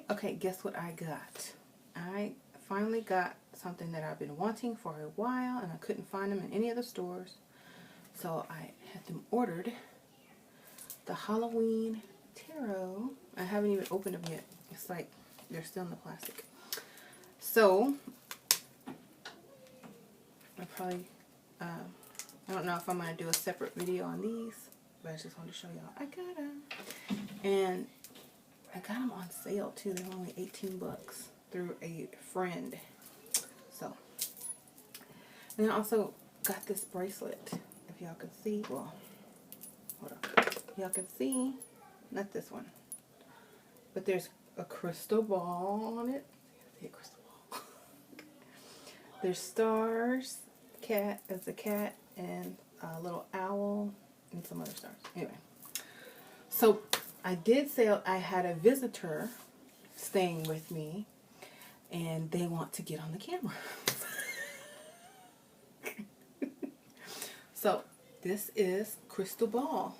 Okay, guess what I got? I finally got something that I've been wanting for a while, and I couldn't find them in any other stores. So I had them ordered. The Halloween tarot. I haven't even opened them yet. It's like they're still in the plastic. So I don't know if I'm going to do a separate video on these, but I just wanted to show y'all I got them. And I got them on sale too. They're only 18 bucks through a friend. So, and I also got this bracelet. If y'all can see, well, hold on. Y'all can see, not this one, but there's a crystal ball on it. See a crystal ball. There's stars, cat as a cat, and a little owl, and some other stars. Anyway, so I did say I had a visitor staying with me, and they want to get on the camera. So this is Crystal Ball.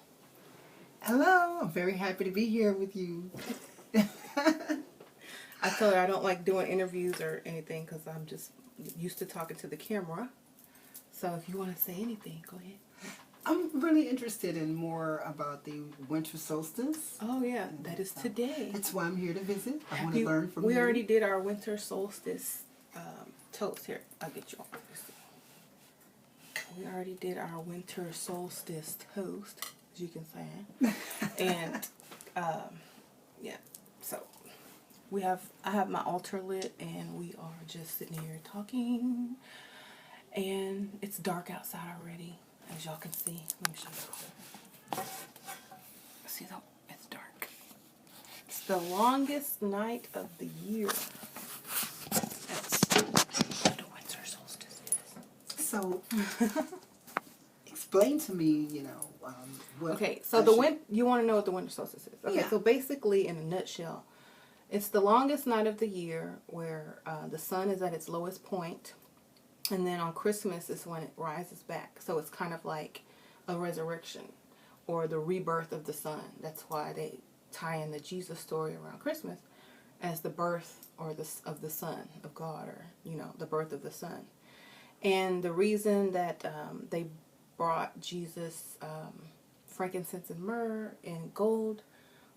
Hello, I'm very happy to be here with you. I told her I don't like doing interviews or anything because I'm just used to talking to the camera. So if you want to say anything, go ahead. I'm really interested in more about the winter solstice. Oh yeah, that is today. That's why I'm here to visit. I want to learn from you. We already did our winter solstice toast. Here, I'll get you on. We already did our winter solstice toast, as you can say. And yeah, so I have my altar lit, and we are just sitting here talking. And it's dark outside already, as y'all can see. Let me show you. See, though, it's dark. It's the longest night of the year. That's what the winter solstice is. So, explain to me, what... Okay, so you want to know what the winter solstice is. Okay, yeah. So basically, in a nutshell, it's the longest night of the year where the sun is at its lowest point. And then on Christmas is when it rises back. So it's kind of like a resurrection or the rebirth of the sun. That's why they tie in the Jesus story around Christmas as the birth of the Son of God, or, the birth of the Son. And the reason that they brought Jesus frankincense and myrrh and gold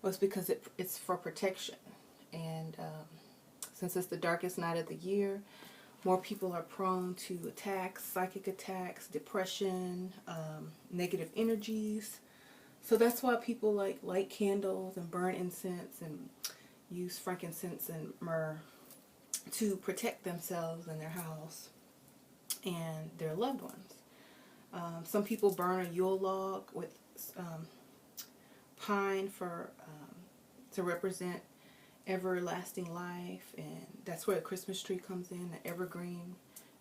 was because it's for protection. And since it's the darkest night of the year, more people are prone to attacks, psychic attacks, depression, negative energies. So that's why people light candles and burn incense and use frankincense and myrrh to protect themselves and their house and their loved ones. Some people burn a Yule log with pine to represent everlasting life, and that's where the Christmas tree comes in, the evergreen,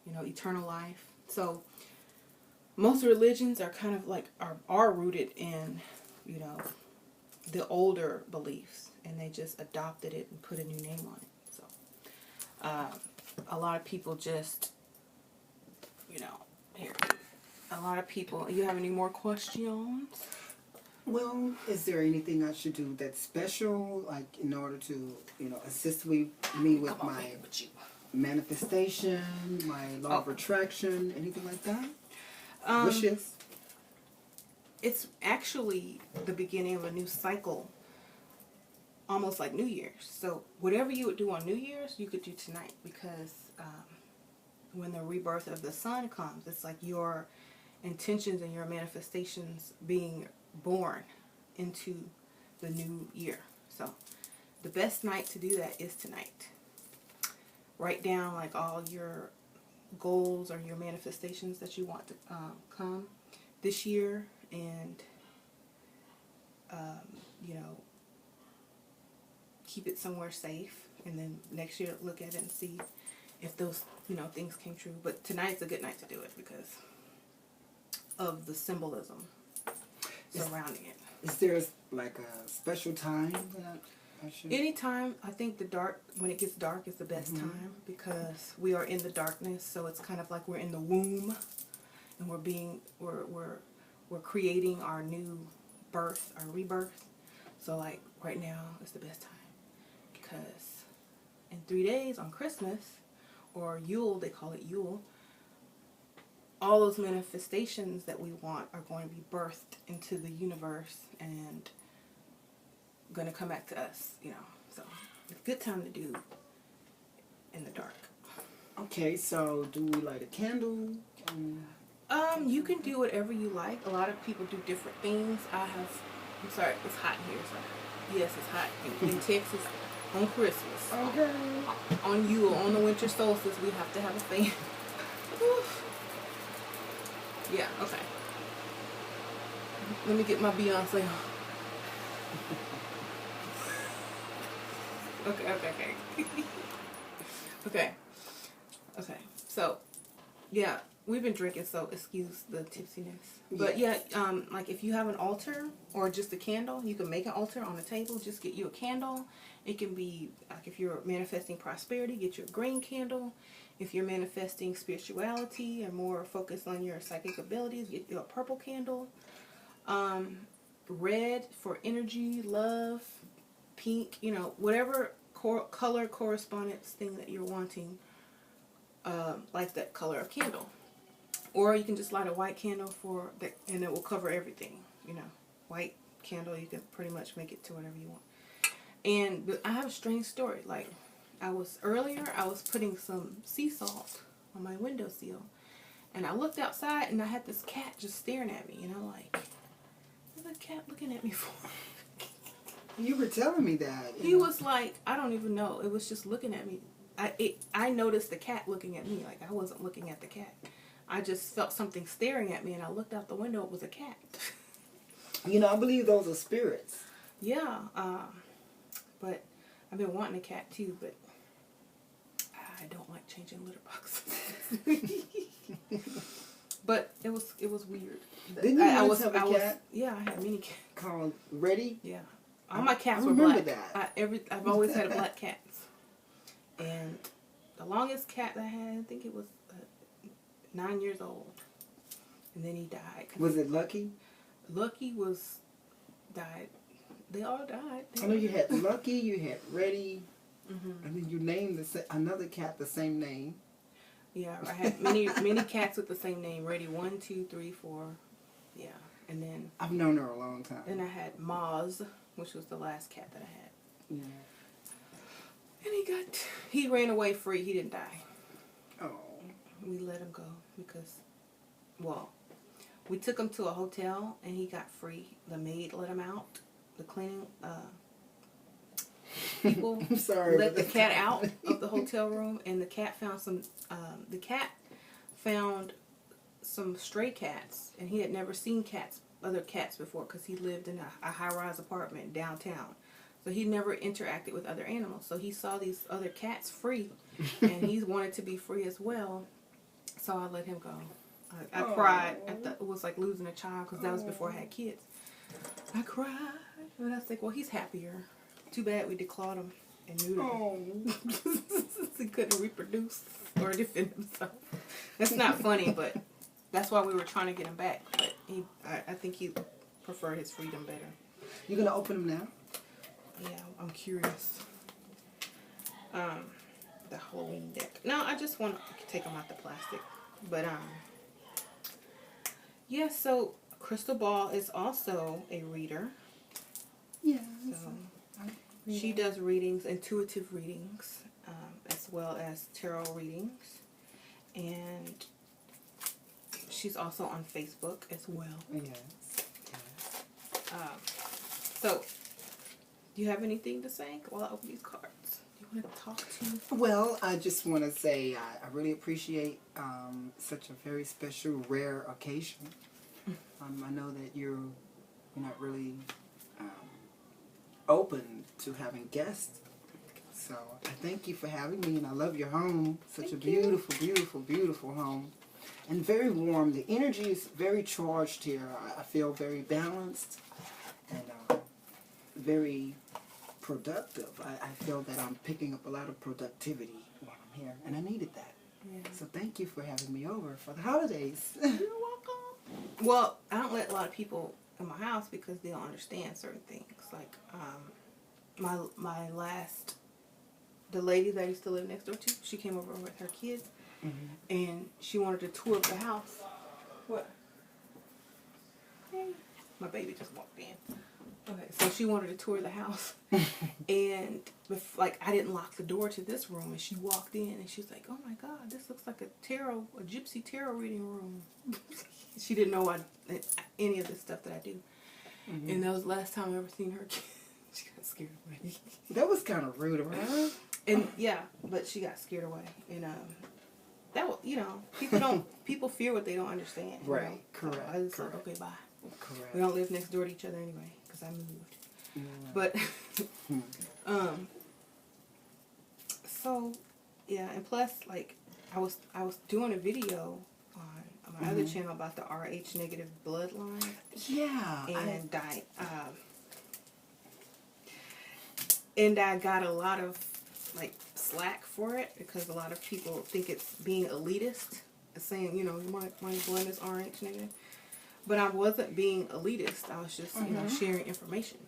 eternal life. So most religions are kind of are rooted in, the older beliefs, and they just adopted it and put a new name on it. So a lot of people just, here, a lot of people, you have any more questions? Well, is there anything I should do that's special, in order to, assist me with my manifestation, my law of attraction, anything like that? Wishes? It's actually the beginning of a new cycle, almost like New Year's. So whatever you would do on New Year's, you could do tonight, because when the rebirth of the sun comes, it's like your intentions and your manifestations being born into the new year. So the best night to do that is tonight. Write down all your goals or your manifestations that you want to come this year, and keep it somewhere safe, and then next year look at it and see if those things came true. But tonight's a good night to do it because of the symbolism surrounding it. Is there a special time that I should? Anytime. I think when it gets dark is the best time, because we are in the darkness. So it's kind of like we're in the womb, and we're creating our new birth, our rebirth. So right now is the best time, because 3 days on Christmas, or Yule, they call it Yule, all those manifestations that we want are going to be birthed into the universe and going to come back to us, you know. So it's a good time to do in the dark. Okay, so do we light a candle? You can do whatever you like. A lot of people do different things. I'm sorry, it's hot in here. So yes, it's hot in Texas on Christmas. Okay. On Yule, on the winter solstice, we have to have a fan. Yeah, okay. Let me get my Beyonce on. Okay. Okay. So, yeah, we've been drinking, so excuse the tipsiness. But yeah, like if you have an altar or just a candle, you can make an altar on the table. Just get you a candle. It can be like if you're manifesting prosperity, get you a green candle. If you're manifesting spirituality and more focused on your psychic abilities, get you a purple candle. Red for energy, love. Pink, you know, whatever color correspondence thing that you're wanting, like that color of candle. Or you can just light a white candle for that, and it will cover everything. You know, white candle, you can pretty much make it to whatever you want. And I have a strange story. Like, I was putting some sea salt on my windowsill, and I looked outside, and I had this cat just staring at me. You know, like, what's the cat looking at me for? You were telling me that. He was like, I don't even know. It was just looking at me. I noticed the cat looking at me. Like, I wasn't looking at the cat. I just felt something staring at me, and I looked out the window. It was a cat. You know, I believe those are spirits. Yeah. But I've been wanting a cat too, but I don't like changing litter boxes. But it was weird. Didn't you have a cat? Yeah, I had a mini cat called Reddy. Yeah. All my cats were black. That. I've always had black cats. And the longest cat I had, I think it was 9 years old. And then he died. Was it Lucky? Lucky died. They all died. I know you had Lucky, you had Reddy, and then you named another cat the same name. Yeah, I had many cats with the same name. Reddy 1, 2, 3, 4. Yeah, and then I've known her a long time. Then I had Maz, which was the last cat that I had. Yeah. And he ran away free. He didn't die. Oh. We let him go because, well, we took him to a hotel and he got free. The maid let him out. The cleaning people I'm sorry, let the cat out of the hotel room, and the cat found some stray cats, and he had never seen other cats before because he lived in a high-rise apartment downtown. So he never interacted with other animals. So he saw these other cats free, and he wanted to be free as well. So I let him go. I cried. It was like losing a child because that was before I had kids. I cried. And I was like, well, he's happier. Too bad we declawed him and neutered him. He couldn't reproduce or defend himself. That's not funny, but that's why we were trying to get him back. But I think he preferred his freedom better. You gonna open them now? Yeah, I'm curious. The Halloween deck. No, I just want to take them out the plastic. But yeah. So Crystal Ball is also a reader. Yeah. So she does readings, intuitive readings, as well as tarot readings, and she's also on Facebook as well. Yes. So, do you have anything to say while I open these cards? Do you want to talk to me? Well, I just want to say I really appreciate such a very special, rare occasion. I know that you're not really open to having guests. So I thank you for having me, and I love your home. Such a beautiful, beautiful, beautiful home. And very warm. The energy is very charged here. I feel very balanced and very productive. I feel that I'm picking up a lot of productivity while I'm here, and I needed that. Yeah. So thank you for having me over for the holidays. You're welcome. Well, I don't let a lot of people in my house because they don't understand certain things. Like my last the lady that I used to live next door to, she came over with her kids, and she wanted a tour of the house. What? Hey, my baby just walked in. Okay, so she wanted a tour of the house, and like I didn't lock the door to this room, and she walked in, and she's like, "Oh my God, this looks like a gypsy tarot reading room." She didn't know any of the stuff that I do, and that was the last time I ever seen her. She got scared away. That was kind of rude of her. And yeah, but she got scared away, and that was, people fear what they don't understand. Right. You know? Correct. So I just correct. said, okay, bye. Correct. We don't live next door to each other anyway, because I moved. But, so, yeah, and plus, like, I was doing a video on my other channel about the RH negative bloodline. Yeah. And I got a lot of, like, slack for it, because a lot of people think it's being elitist, saying, my blood is RH negative. But I wasn't being elitist. I was just, sharing information.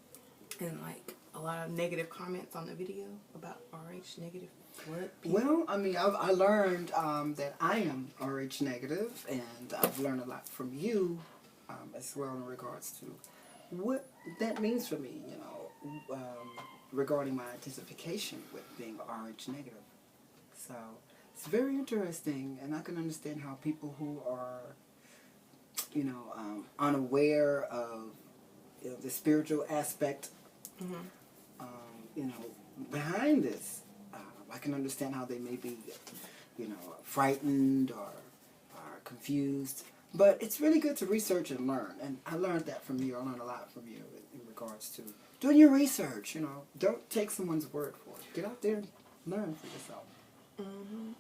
And, like, a lot of negative comments on the video about RH negative blood people. Well, I mean, I learned that I am RH negative, and I've learned a lot from you as well in regards to what that means for me, regarding my identification with being RH negative. So it's very interesting, and I can understand how people who are, unaware of the spiritual aspect, behind this, I can understand how they may be, frightened or confused. But it's really good to research and learn, and I learned that from you. I learned a lot from you in regards to doing your research. Don't take someone's word for it. Get out there and learn for yourself.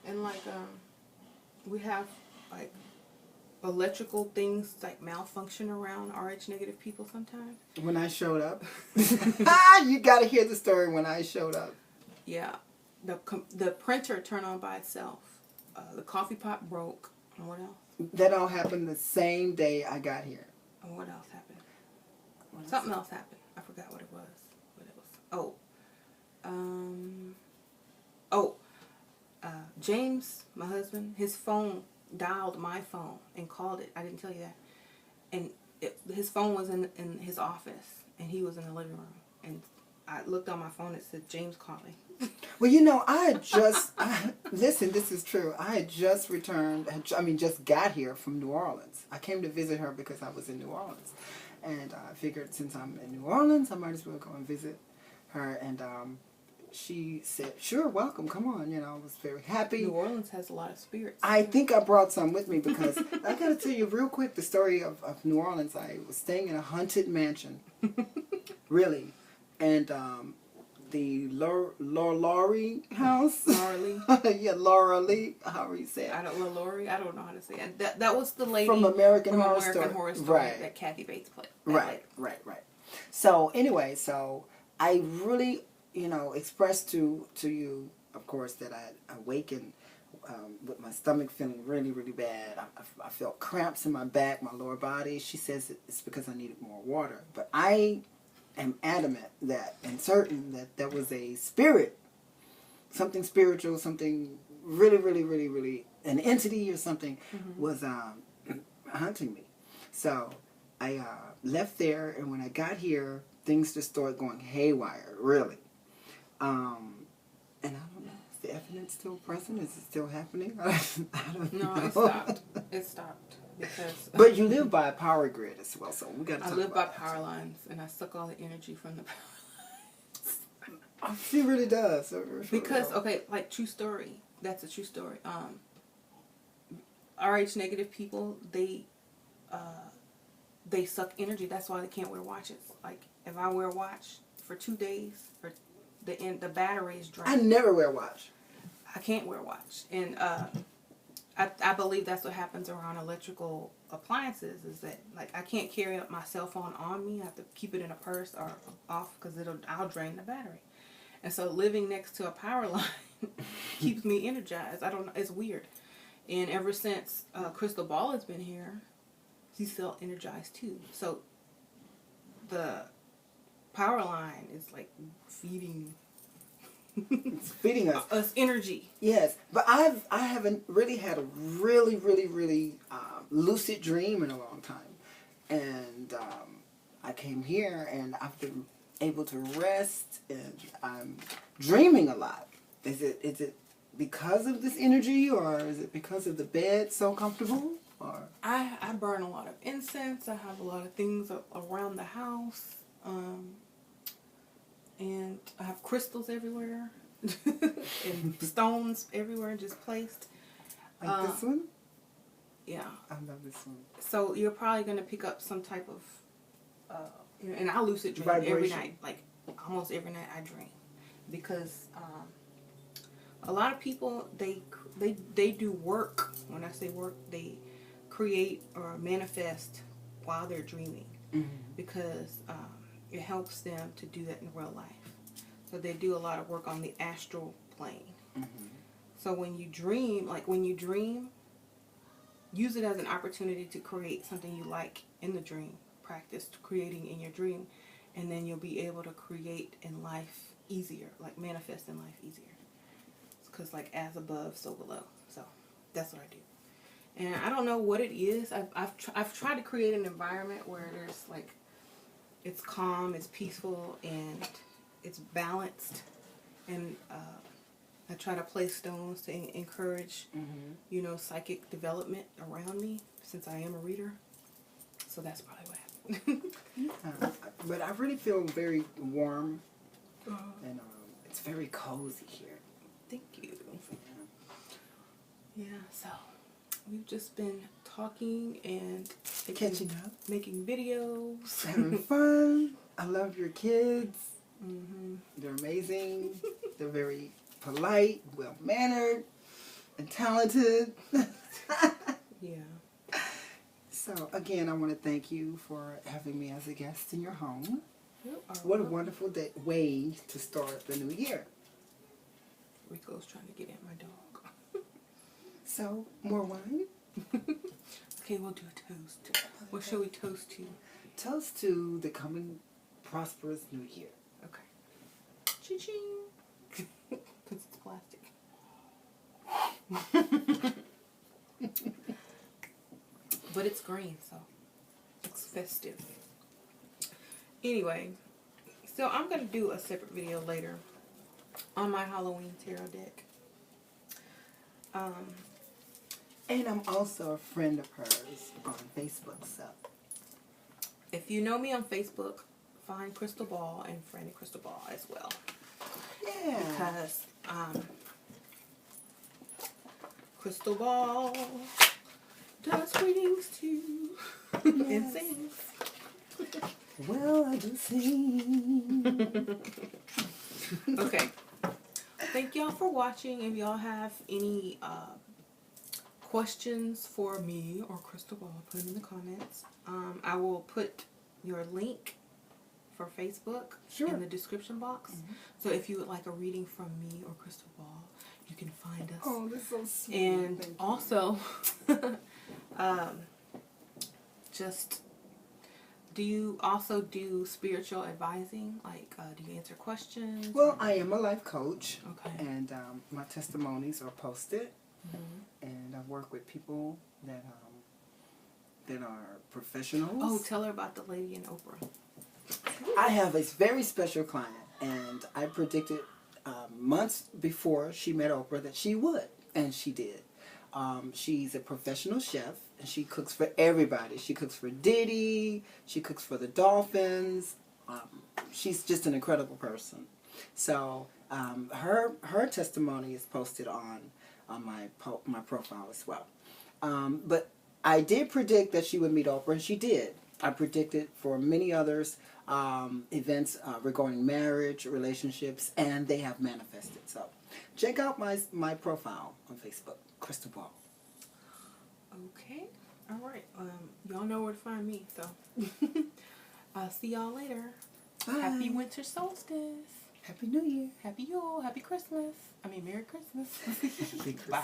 And like, we have like electrical things like malfunction around RH negative people sometimes. When I showed up, you got to hear the story. When I showed up, yeah, the printer turned on by itself. The coffee pot broke. And what else? That all happened the same day I got here. And what else happened? Something else happened. I forgot what it was. James, my husband, his phone dialed my phone and called it. I didn't tell you that. And his phone was in his office, and he was in the living room. And I looked on my phone, it said, James calling. Well, listen, this is true. I had just just got here from New Orleans. I came to visit her because I was in New Orleans. And I figured since I'm in New Orleans, I might as well go and visit her. And she said, sure, welcome, come on. I was very happy. New Orleans has a lot of spirits. I think I brought some with me because I got to tell you real quick the story of New Orleans. I was staying in a haunted mansion, really. And the Laurie house. Laurie. Yeah, Laurie. How you say it? Laurie. I don't know how to say it. That was the lady from American Horror Story, right? That Kathy Bates played. Right. So anyway, I really, expressed to you, of course, that I awakened with my stomach feeling really, really bad. I felt cramps in my back, my lower body. She says it's because I needed more water, but I am adamant that and certain that there was a spirit, something spiritual, something really, really, really, really, an entity or something was hunting me. So I left there, and when I got here, things just started going haywire, really. And I don't know, is the evidence still present? Is it still happening? I don't know. No, it stopped. It stopped. Because, but you live by a power grid as well, so we got to talk about I live by power lines, and I suck all the energy from the power lines. She really does. Because, okay, like, true story. That's a true story. RH negative people, they suck energy. That's why they can't wear watches. Like, if I wear a watch for 2 days, or the battery is dry. I never wear a watch. I can't wear a watch. And I believe that's what happens around electrical appliances, is that, like, I can't carry up my cell phone on me. I have to keep it in a purse or off because I'll drain the battery. And so living next to a power line keeps me energized. I don't know. It's weird. And ever since Crystal Ball has been here, he's still energized too. So the power line is like feeding It's feeding us energy. Yes, but I haven't really had a really lucid dream in a long time, and I came here and I've been able to rest, and I'm dreaming a lot. Is it because of this energy, or is it because of the bed so comfortable? Or I burn a lot of incense. I have a lot of things around the house, and I have crystals everywhere. And stones everywhere just placed. Like this one? Yeah. I love this one. So you're probably going to pick up some type of, and I lucid dream every night. Like almost every night I dream. Because a lot of people, they do work. When I say work, they create or manifest while they're dreaming. Mm-hmm. Because it helps them to do that in real life. So they do a lot of work on the astral plane. Mm-hmm. So when you dream, use it as an opportunity to create something you like in the dream. Practice creating in your dream, and then you'll be able to create in life easier, like manifest in life easier. Because like as above, so below. So that's what I do. And I don't know what it is. I've tried to create an environment where there's like, it's calm, it's peaceful, and it's balanced, and I try to place stones to encourage, psychic development around me, since I am a reader. So that's probably what happened. But I really feel very warm, and it's very cozy here. Thank you. Yeah, so we've just been talking and catching up, making videos, having fun. I love your kids. Mm-hmm. They're amazing. They're very polite, well-mannered, and talented. Yeah. So, again, I want to thank you for having me as a guest in your home. What a wonderful way to start the new year. Rico's trying to get at my dog. So, more wine? Okay, we'll do a toast. What shall we toast to? Toast to the coming prosperous new year. Okay. Ching-ching. Because it's plastic. But it's green, so it's festive. Anyway, so I'm going to do a separate video later on my Halloween tarot deck. And I'm also a friend of hers on Facebook, so if you know me on Facebook, find Crystal Ball and Franny Crystal Ball as well. Yeah. Because Crystal Ball does readings too. And sings. Well, I do sing. Okay. Thank y'all for watching. If y'all have any questions for me or Crystal Ball, put them in the comments. I will put your link for Facebook in the description box. Mm-hmm. So if you would like a reading from me or Crystal Ball, you can find us. Oh, that's so sweet. And thank also, do you also do spiritual advising? Like, do you answer questions? Well, I am a life coach. Okay. And my testimonies are posted. Mm-hmm. And I work with people that are professionals. Oh, tell her about the lady in Oprah. I have a very special client, and I predicted months before she met Oprah that she would, and she did. She's a professional chef, and she cooks for everybody. She cooks for Diddy. She cooks for the Dolphins. She's just an incredible person. So her testimony is posted on my profile as well. But I did predict that she would meet Oprah, and she did. I predicted for many others events regarding marriage, relationships, and they have manifested. So check out my profile on Facebook, Crystal Ball. Okay. All right. Y'all know where to find me. So I'll see y'all later. Bye. Happy winter solstice. Happy New Year. Happy Yule. Happy Christmas. I mean, Merry Christmas. Happy Christmas. Bye.